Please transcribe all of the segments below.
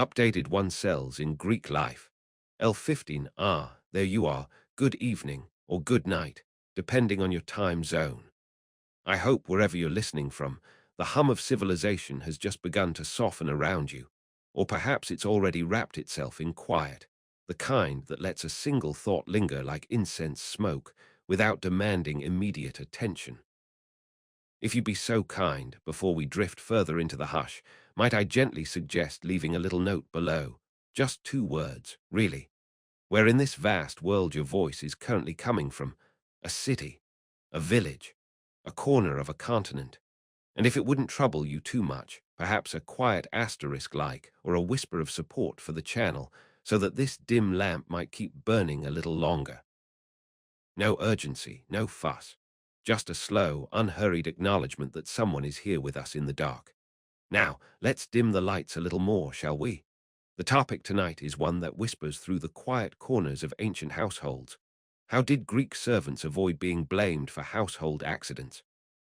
Updated one cells in Greek life. L15, there you are, good evening or good night, depending on your time zone. I hope wherever you're listening from, the hum of civilization has just begun to soften around you, or perhaps it's already wrapped itself in quiet, the kind that lets a single thought linger like incense smoke without demanding immediate attention. If you be so kind, before we drift further into the hush, might I gently suggest leaving a little note below? Just 2 words, really. Where in this vast world your voice is currently coming from. A city, a village, a corner of a continent. And if it wouldn't trouble you too much, perhaps a quiet asterisk like, or a whisper of support for the channel, so that this dim lamp might keep burning a little longer. No urgency, no fuss. Just a slow, unhurried acknowledgement that someone is here with us in the dark. Now, let's dim the lights a little more, shall we? The topic tonight is one that whispers through the quiet corners of ancient households. How did Greek servants avoid being blamed for household accidents?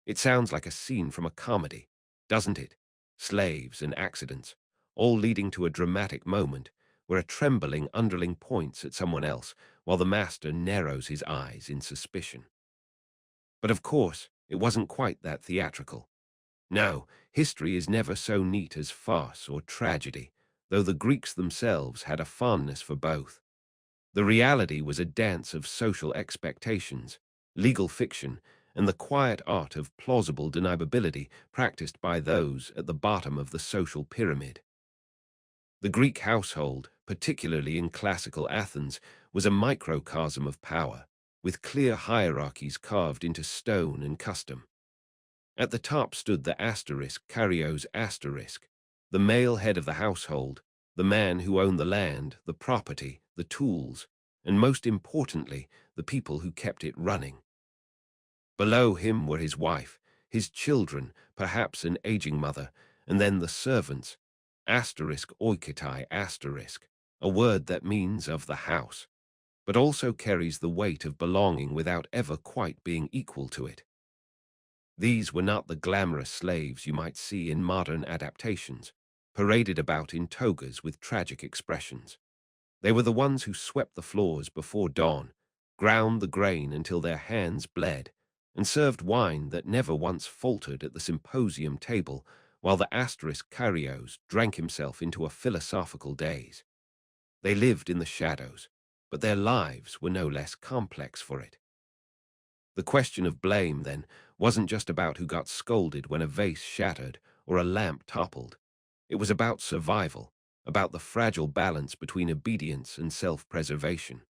It sounds like a scene from a comedy, doesn't it? Slaves and accidents, all leading to a dramatic moment where a trembling underling points at someone else while the master narrows his eyes in suspicion. But of course, it wasn't quite that theatrical. No, history is never so neat as farce or tragedy, though the Greeks themselves had a fondness for both. The reality was a dance of social expectations, legal fiction, and the quiet art of plausible deniability practiced by those at the bottom of the social pyramid. The Greek household, particularly in classical Athens, was a microcosm of power, with clear hierarchies carved into stone and custom. At the top stood the asterisk, Kyrios asterisk, the male head of the household, the man who owned the land, the property, the tools, and most importantly, the people who kept it running. Below him were his wife, his children, perhaps an aging mother, and then the servants, asterisk oikotai asterisk, a word that means of the house, but also carries the weight of belonging without ever quite being equal to it. These were not the glamorous slaves you might see in modern adaptations, paraded about in togas with tragic expressions. They were the ones who swept the floors before dawn, ground the grain until their hands bled, and served wine that never once faltered at the symposium table, while the asterisk Kyrios drank himself into a philosophical daze. They lived in the shadows, but their lives were no less complex for it. The question of blame, then, wasn't just about who got scolded when a vase shattered or a lamp toppled. It was about survival, about the fragile balance between obedience and self-preservation.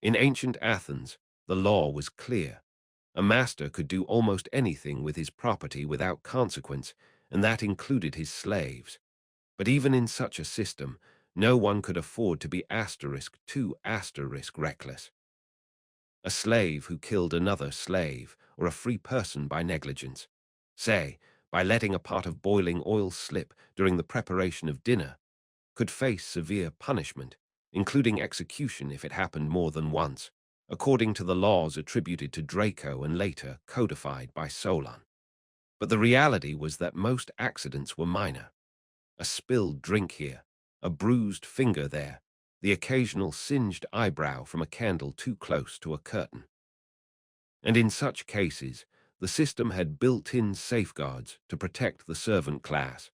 In ancient Athens, the law was clear. A master could do almost anything with his property without consequence, and that included his slaves. But even in such a system, no one could afford to be asterisk too asterisk reckless. A slave who killed another slave, or a free person by negligence, say, by letting a pot of boiling oil slip during the preparation of dinner, could face severe punishment, including execution if it happened more than once, according to the laws attributed to Draco and later codified by Solon. But the reality was that most accidents were minor. A spilled drink here, a bruised finger there, the occasional singed eyebrow from a candle too close to a curtain. And in such cases, the system had built-in safeguards to protect the servant class,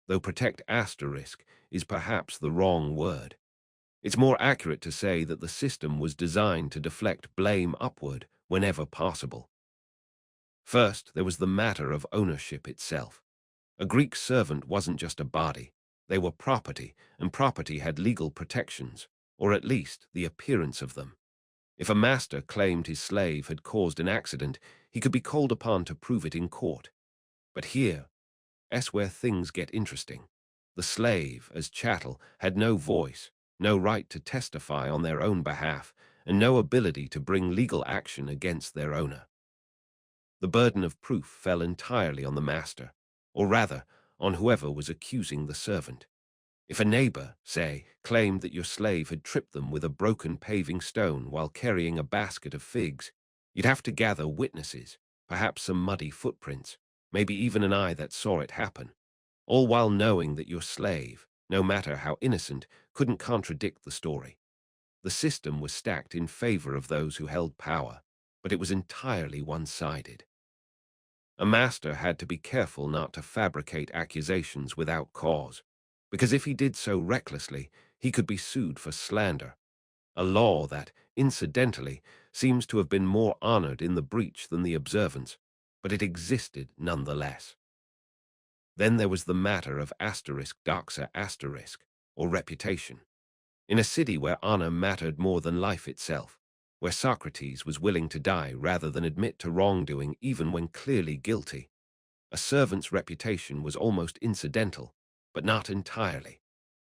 though protect asterisk is perhaps the wrong word. It's more accurate to say that the system was designed to deflect blame upward whenever possible. First, there was the matter of ownership itself. A Greek servant wasn't just a body. They were property, and property had legal protections, or at least the appearance of them. If a master claimed his slave had caused an accident, he could be called upon to prove it in court. But here's where things get interesting. The slave, as chattel, had no voice, no right to testify on their own behalf, and no ability to bring legal action against their owner. The burden of proof fell entirely on the master, or rather, on whoever was accusing the servant. If a neighbor, say, claimed that your slave had tripped them with a broken paving stone while carrying a basket of figs, you'd have to gather witnesses, perhaps some muddy footprints, maybe even an eye that saw it happen, all while knowing that your slave, no matter how innocent, couldn't contradict the story. The system was stacked in favor of those who held power, but it was entirely one-sided. A master had to be careful not to fabricate accusations without cause, because if he did so recklessly, he could be sued for slander, a law that, incidentally, seems to have been more honored in the breach than the observance, but it existed nonetheless. Then there was the matter of doxa or reputation. In a city where honor mattered more than life itself, where Socrates was willing to die rather than admit to wrongdoing even when clearly guilty, a servant's reputation was almost incidental, but not entirely.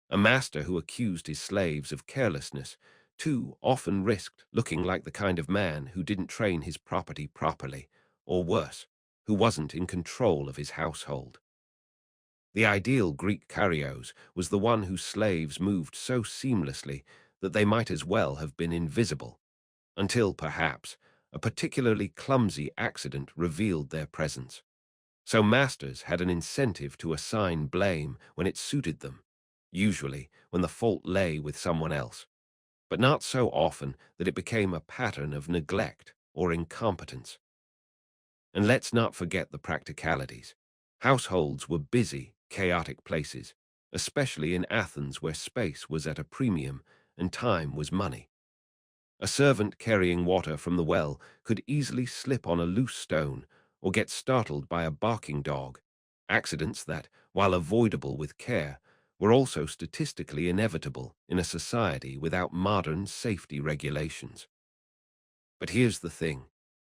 A master who accused his slaves of carelessness, too often risked looking like the kind of man who didn't train his property properly, or worse, who wasn't in control of his household. The ideal Greek kyrios was the one whose slaves moved so seamlessly that they might as well have been invisible, until, perhaps, a particularly clumsy accident revealed their presence. So masters had an incentive to assign blame when it suited them, usually when the fault lay with someone else, but not so often that it became a pattern of neglect or incompetence. And let's not forget the practicalities. Households were busy, chaotic places, especially in Athens where space was at a premium and time was money. A servant carrying water from the well could easily slip on a loose stone or get startled by a barking dog, accidents that, while avoidable with care, were also statistically inevitable in a society without modern safety regulations. But here's the thing.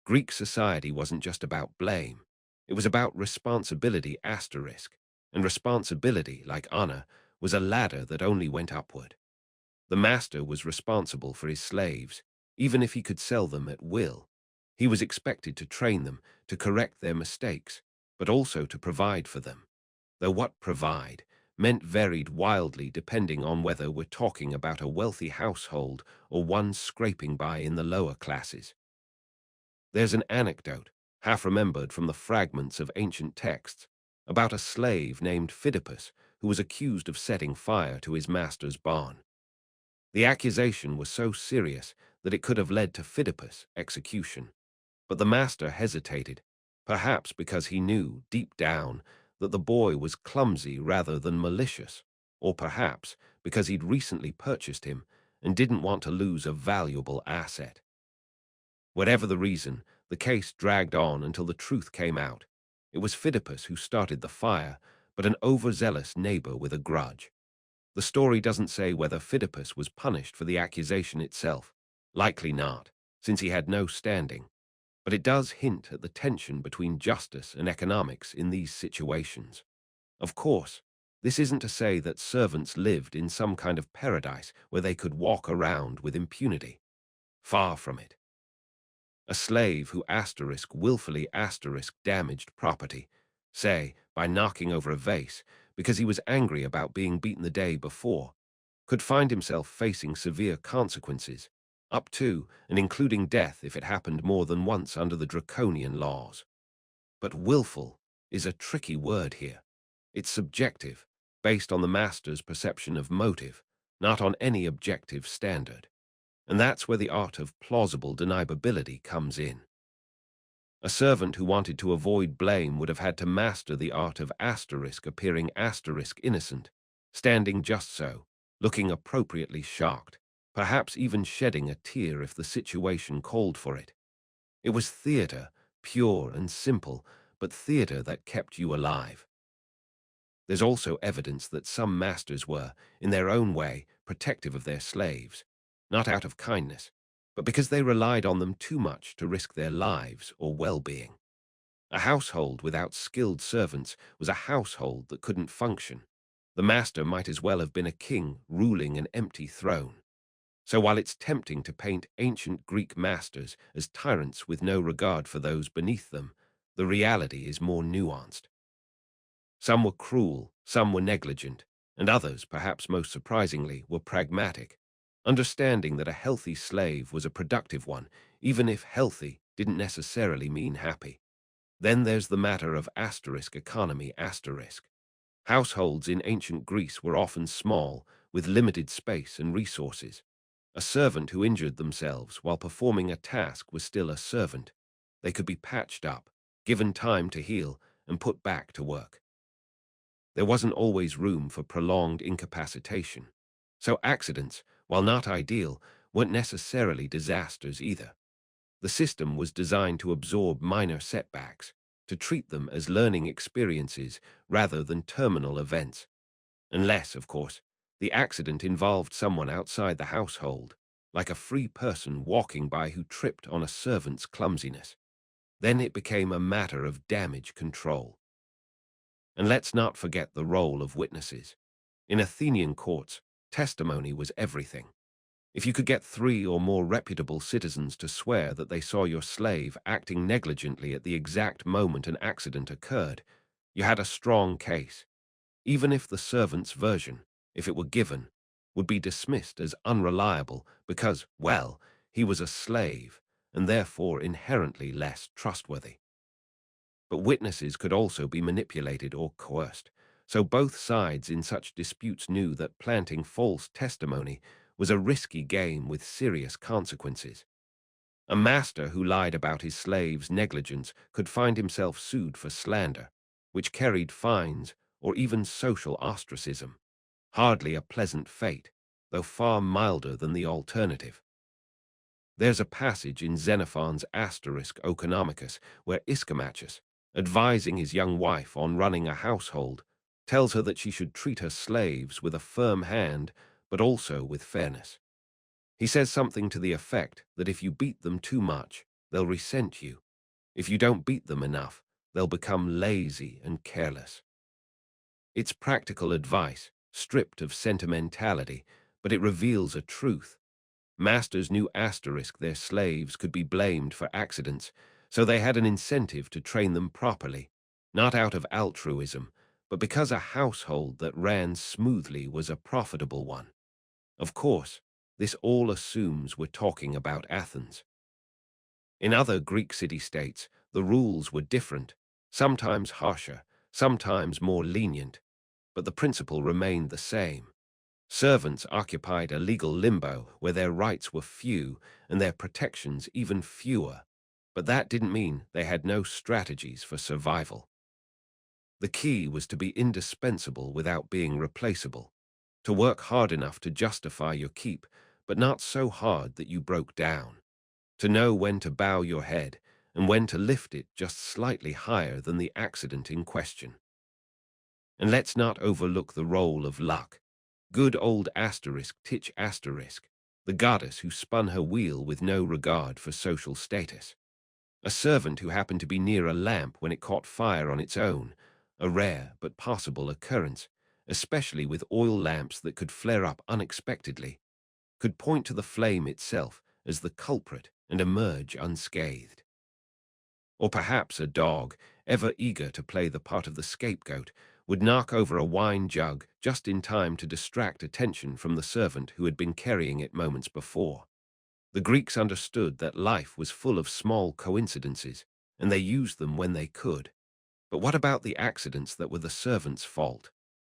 Greek society wasn't just about blame. It was about responsibility and responsibility, like honor, was a ladder that only went upward. The master was responsible for his slaves, even if he could sell them at will. He was expected to train them, to correct their mistakes, but also to provide for them. Though what provide meant varied wildly depending on whether we're talking about a wealthy household or one scraping by in the lower classes. There's an anecdote, half-remembered from the fragments of ancient texts, about a slave named Phidippus who was accused of setting fire to his master's barn. The accusation was so serious that it could have led to Phidippus' execution, but the master hesitated, perhaps because he knew, deep down, that the boy was clumsy rather than malicious, or perhaps because he'd recently purchased him and didn't want to lose a valuable asset. Whatever the reason, the case dragged on until the truth came out. It was Phidippus who started the fire, but an overzealous neighbor with a grudge. The story doesn't say whether Phidippus was punished for the accusation itself. Likely not, since he had no standing. But it does hint at the tension between justice and economics in these situations. Of course, this isn't to say that servants lived in some kind of paradise where they could walk around with impunity. Far from it. A slave who willfully damaged property, say, by knocking over a vase because he was angry about being beaten the day before, could find himself facing severe consequences, up to and including death if it happened more than once under the draconian laws. But willful is a tricky word here. It's subjective, based on the master's perception of motive, not on any objective standard. And that's where the art of plausible deniability comes in. A servant who wanted to avoid blame would have had to master the art of appearing innocent, standing just so, looking appropriately shocked, perhaps even shedding a tear if the situation called for it. It was theater, pure and simple, but theater that kept you alive. There's also evidence that some masters were, in their own way, protective of their slaves, not out of kindness, but because they relied on them too much to risk their lives or well-being. A household without skilled servants was a household that couldn't function. The master might as well have been a king ruling an empty throne. So while it's tempting to paint ancient Greek masters as tyrants with no regard for those beneath them, the reality is more nuanced. Some were cruel, some were negligent, and others, perhaps most surprisingly, were pragmatic, understanding that a healthy slave was a productive one, even if healthy didn't necessarily mean happy. Then there's the matter of economy. Households in ancient Greece were often small, with limited space and resources. A servant who injured themselves while performing a task was still a servant. They could be patched up, given time to heal, and put back to work. There wasn't always room for prolonged incapacitation. So accidents, while not ideal, weren't necessarily disasters either. The system was designed to absorb minor setbacks, to treat them as learning experiences rather than terminal events. Unless, of course, the accident involved someone outside the household, like a free person walking by who tripped on a servant's clumsiness. Then it became a matter of damage control. And let's not forget the role of witnesses. In Athenian courts, testimony was everything. If you could get 3 or more reputable citizens to swear that they saw your slave acting negligently at the exact moment an accident occurred, you had a strong case, even if the servant's version, if it were given, would be dismissed as unreliable because, well, he was a slave and therefore inherently less trustworthy. But witnesses could also be manipulated or coerced, so both sides in such disputes knew that planting false testimony was a risky game with serious consequences. A master who lied about his slave's negligence could find himself sued for slander, which carried fines or even social ostracism. Hardly a pleasant fate, though far milder than the alternative. There's a passage in Xenophon's Asterisk Oeconomicus where Ischomachus, advising his young wife on running a household, tells her that she should treat her slaves with a firm hand, but also with fairness. He says something to the effect that if you beat them too much, they'll resent you. If you don't beat them enough, they'll become lazy and careless. It's practical advice, stripped of sentimentality, but it reveals a truth. Masters knew their slaves could be blamed for accidents, so they had an incentive to train them properly, not out of altruism, but because a household that ran smoothly was a profitable one. Of course, this all assumes we're talking about Athens. In other Greek city-states, the rules were different, sometimes harsher, sometimes more lenient, but the principle remained the same. Servants occupied a legal limbo where their rights were few and their protections even fewer, but that didn't mean they had no strategies for survival. The key was to be indispensable without being replaceable, to work hard enough to justify your keep, but not so hard that you broke down, to know when to bow your head and when to lift it just slightly higher than the accident in question. And let's not overlook the role of luck. Good old Titch Asterisk, the goddess who spun her wheel with no regard for social status. A servant who happened to be near a lamp when it caught fire on its own, a rare but possible occurrence, especially with oil lamps that could flare up unexpectedly, could point to the flame itself as the culprit and emerge unscathed. Or perhaps a dog, ever eager to play the part of the scapegoat, would knock over a wine jug just in time to distract attention from the servant who had been carrying it moments before. The Greeks understood that life was full of small coincidences, and they used them when they could. But what about the accidents that were the servant's fault?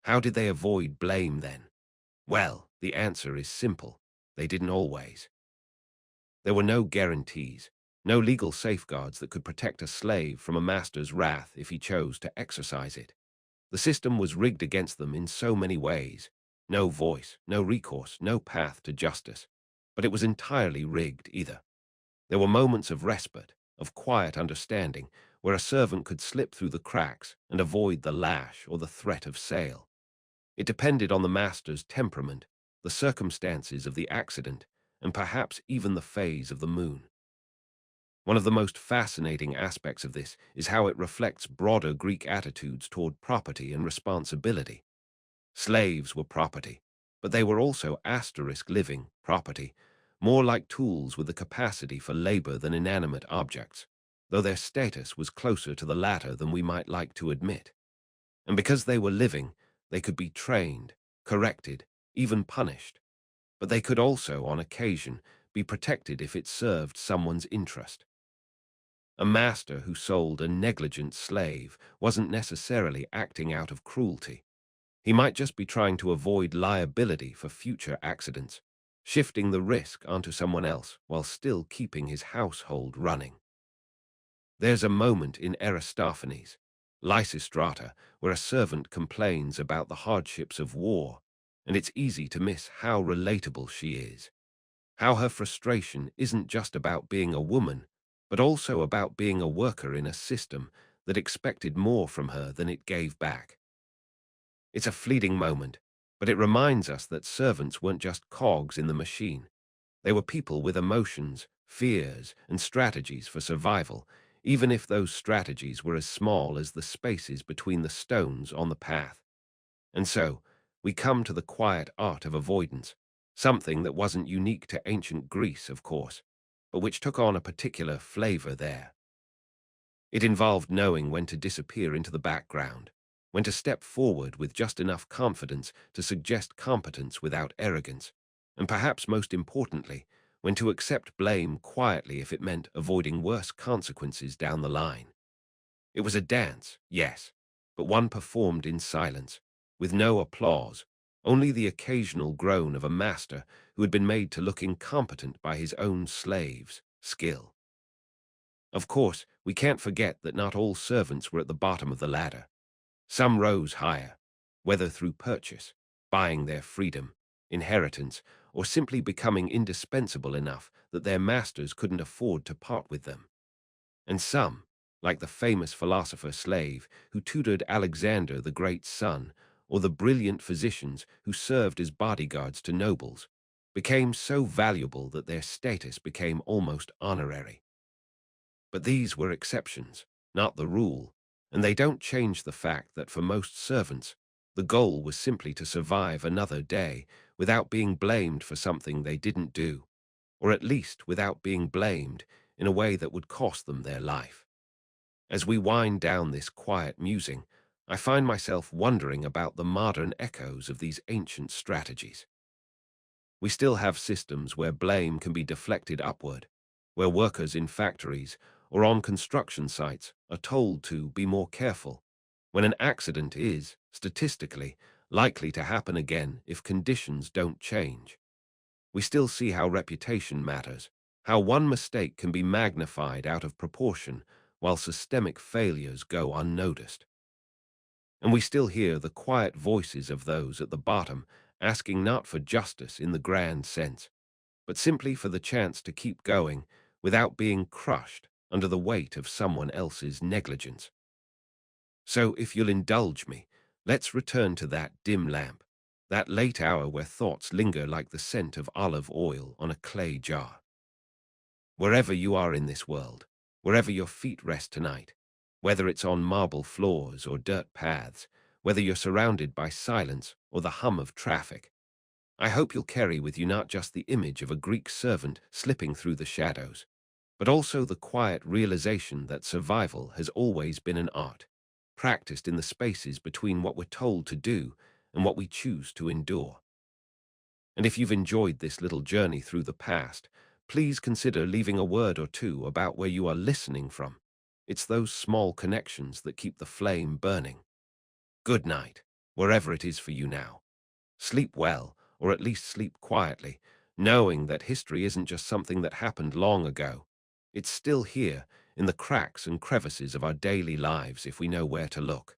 How did they avoid blame then? Well, the answer is simple. They didn't always. There were no guarantees, no legal safeguards that could protect a slave from a master's wrath if he chose to exercise it. The system was rigged against them in so many ways. No voice, no recourse, no path to justice. But it was entirely rigged either. There were moments of respite, of quiet understanding, where a servant could slip through the cracks and avoid the lash or the threat of sale. It depended on the master's temperament, the circumstances of the accident, and perhaps even the phase of the moon. One of the most fascinating aspects of this is how it reflects broader Greek attitudes toward property and responsibility. Slaves were property, but they were also living property, more like tools with the capacity for labor than inanimate objects, though their status was closer to the latter than we might like to admit. And because they were living, they could be trained, corrected, even punished. But they could also, on occasion, be protected if it served someone's interest. A master who sold a negligent slave wasn't necessarily acting out of cruelty. He might just be trying to avoid liability for future accidents, shifting the risk onto someone else while still keeping his household running. There's a moment in Aristophanes, Lysistrata, where a servant complains about the hardships of war, and it's easy to miss how relatable she is. How her frustration isn't just about being a woman, but also about being a worker in a system that expected more from her than it gave back. It's a fleeting moment, but it reminds us that servants weren't just cogs in the machine. They were people with emotions, fears, and strategies for survival, even if those strategies were as small as the spaces between the stones on the path. And so, we come to the quiet art of avoidance, something that wasn't unique to ancient Greece, of course, but which took on a particular flavor there. It involved knowing when to disappear into the background, when to step forward with just enough confidence to suggest competence without arrogance, and perhaps most importantly, when to accept blame quietly if it meant avoiding worse consequences down the line. It was a dance, yes, but one performed in silence, with no applause, only the occasional groan of a master who had been made to look incompetent by his own slaves' skill. Of course, we can't forget that not all servants were at the bottom of the ladder. Some rose higher, whether through purchase, buying their freedom, inheritance, or simply becoming indispensable enough that their masters couldn't afford to part with them. And some, like the famous philosopher slave who tutored Alexander the Great's son, or the brilliant physicians who served as bodyguards to nobles, became so valuable that their status became almost honorary. But these were exceptions, not the rule, and they don't change the fact that for most servants, the goal was simply to survive another day without being blamed for something they didn't do, or at least without being blamed in a way that would cost them their life. As we wind down this quiet musing, I find myself wondering about the modern echoes of these ancient strategies. We still have systems where blame can be deflected upward, where workers in factories or on construction sites are told to be more careful, when an accident is, statistically, likely to happen again if conditions don't change. We still see how reputation matters, how one mistake can be magnified out of proportion while systemic failures go unnoticed. And we still hear the quiet voices of those at the bottom asking not for justice in the grand sense, but simply for the chance to keep going without being crushed under the weight of someone else's negligence. So, if you'll indulge me, let's return to that dim lamp, that late hour where thoughts linger like the scent of olive oil on a clay jar. Wherever you are in this world, wherever your feet rest tonight, whether it's on marble floors or dirt paths, whether you're surrounded by silence or the hum of traffic, I hope you'll carry with you not just the image of a Greek servant slipping through the shadows, but also the quiet realization that survival has always been an art, practiced in the spaces between what we're told to do and what we choose to endure. And if you've enjoyed this little journey through the past, please consider leaving a word or two about where you are listening from. It's those small connections that keep the flame burning. Good night, wherever it is for you now. Sleep well, or at least sleep quietly, knowing that history isn't just something that happened long ago. It's still here, in the cracks and crevices of our daily lives if we know where to look.